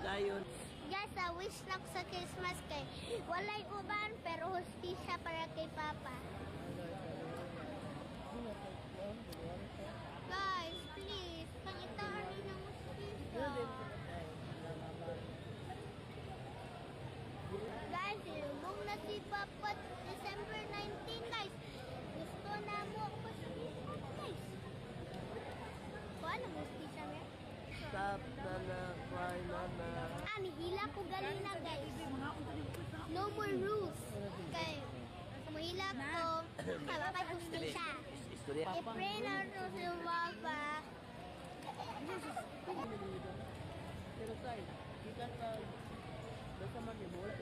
padayon. Guys, wish na ko sa Christmas kay walay uban pero hustisya para kay Papa. Guys, please, pangitaan rin ng hustisya. Guys, ilumong na si Papa December 19, guys. Gusto na mo ako sa Christmas, guys. Kuha na hustisya niya? Stop na na, cry na na. Nihila ko galina, guys. No more rules. Kay, mahila ko, kapapatusin siya. I-pray na ito si Papa. Pero say, kita ka, basta mag-ibola.